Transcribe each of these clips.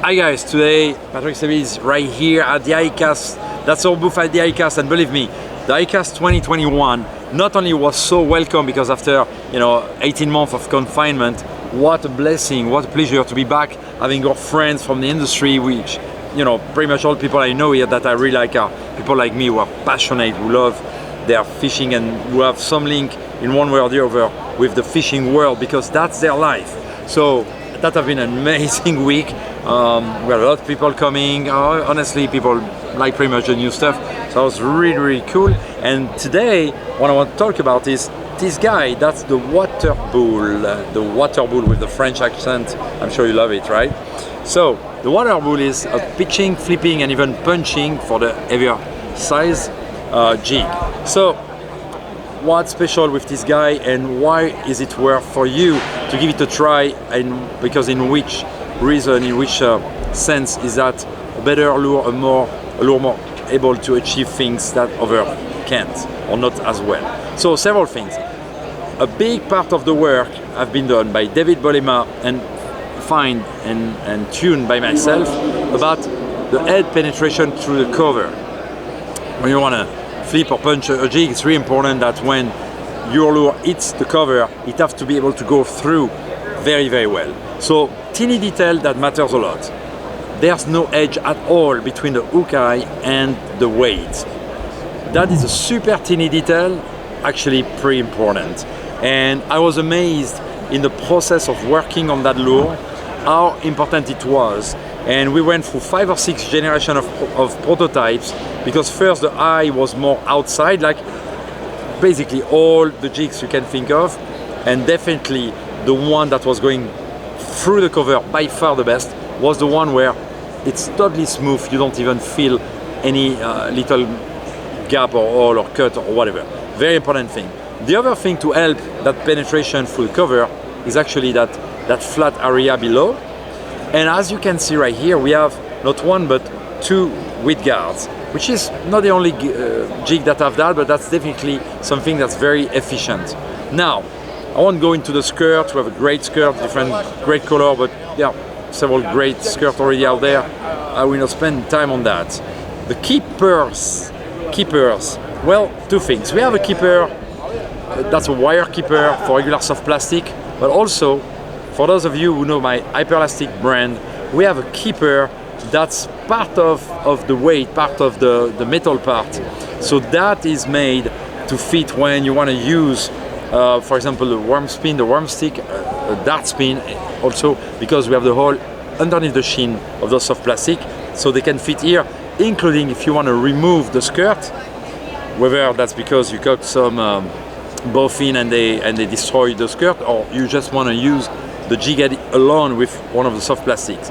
Hi guys, today Patrick Sebile is right here at the iCast. That's our booth at the iCast, and believe me, the iCast 2021 not only was so welcome because after 18 months of confinement, what a blessing, what a pleasure to be back having our friends from the industry, which pretty much all people I know here that I really like are people like me who are passionate, who love their fishing and who have some link in one way or the other with the fishing world because that's their life. So that has been an amazing week. We had a lot of people coming. Honestly, people like pretty much the new stuff. So it was really cool. And today, what I want to talk about is this guy. That's the Waterbull. The Waterbull with the French accent. I'm sure you love it, right? So the Waterbull is a pitching, flipping, and even punching for the heavier size jig. So what's special with this guy and why is it worth for you to give it a try, and because in which sense is that a better lure, a lure more able to achieve things that other can't or not as well. So several things. A big part of the work have been done by David Bolema and fine and tuned by myself about the head penetration through the cover. When you want to flip or punch a jig, it's really important that when your lure hits the cover, it has to be able to go through very well. So teeny detail that matters a lot. There's no edge at all between the hook eye and the weight. That is a super teeny detail, actually pretty important. And I was amazed in the process of working on that lure how important it was. And we went through 5 or 6 generations of prototypes because first the eye was more outside, like basically all the jigs you can think of, and definitely the one that was going through the cover by far the best was the one where it's totally smooth, you don't even feel any little gap or hole or cut or whatever. Very important thing. The other thing to help that penetration through the cover is actually that flat area below. And as you can see right here, we have not one but 2 width guards, which is not the only jig that have that, but that's definitely something that's very efficient. Now, I won't go into the skirt. We have a great skirt, great color, but yeah, several great skirts already out there. I will not spend time on that. The keepers. Well, 2 things. We have a keeper, that's a wire keeper for regular soft plastic, but also, for those of you who know my Hyperlastic brand, we have a keeper that's part of the weight, part of the metal part. So that is made to fit when you want to use, for example, the worm spin, the worm stick, a dart spin, also because we have the hole underneath the sheen of those soft plastic, so they can fit here, including if you want to remove the skirt, whether that's because you got some boffin and they destroy the skirt, or you just want to use the jig head alone with one of the soft plastics.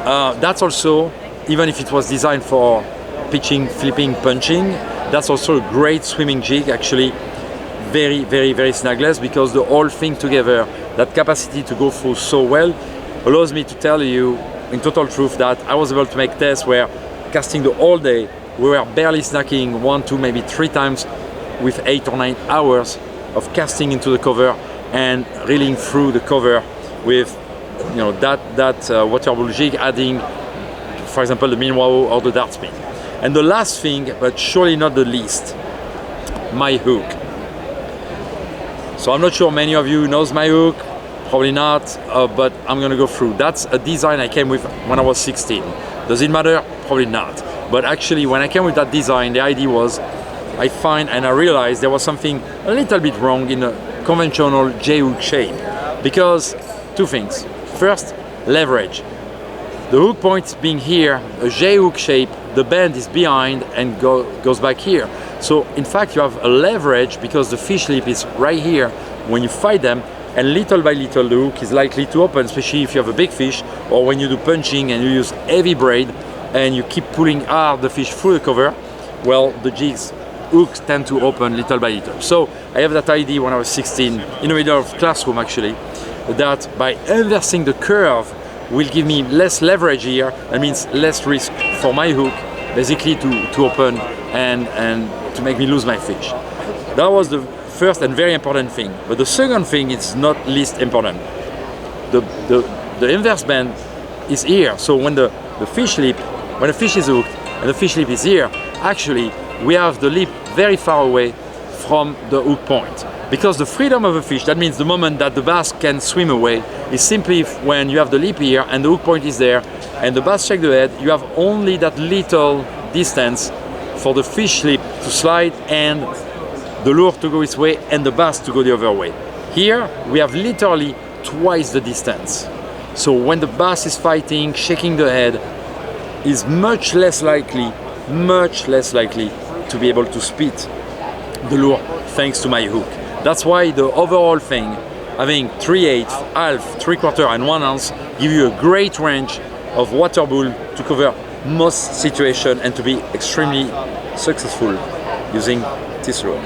That's also, even if it was designed for pitching, flipping, punching, that's also a great swimming jig, actually very snagless, because the whole thing together, that capacity to go through so well, allows me to tell you in total truth that I was able to make tests where casting the whole day, we were barely snacking 1, 2, maybe 3 times with 8 or 9 hours of casting into the cover and reeling through the cover with that Waterbull jig, adding, for example, the Minwao or the dart spin. And the last thing, but surely not the least, my hook. So I'm not sure many of you knows my hook, probably not, but I'm gonna go through. That's a design I came with when I was 16. Does it matter? Probably not. But actually, when I came with that design, the idea was, I realized there was something a little bit wrong in a conventional J-hook shape, because 2 things. First, leverage. The hook point being here, a J-hook shape, the bend is behind and goes back here. So in fact you have a leverage because the fish lip is right here when you fight them, and little by little the hook is likely to open, especially if you have a big fish or when you do punching and you use heavy braid and you keep pulling hard the fish through the cover. Well, the jigs hooks tend to open little by little. So I have that idea when I was 16 in the middle of classroom, actually, that by inversing the curve will give me less leverage here. That means less risk for my hook, basically to open and to make me lose my fish. That was the first and very important thing. But the second thing is not least important. The inverse bend is here. So when the fish lip, when the fish is hooked and the fish lip is here, actually we have the lip very far away from the hook point. Because the freedom of a fish, that means the moment that the bass can swim away, is simply when you have the lip here and the hook point is there and the bass shake the head, you have only that little distance for the fish lip to slide and the lure to go its way and the bass to go the other way. Here we have literally twice the distance. So when the bass is fighting, shaking the head, is much less likely to be able to spit the lure thanks to my hook. That's why the overall thing, having 3/8, half, 3/4 and 1 ounce, give you a great range of Waterbull to cover most situations and to be extremely successful using this lure.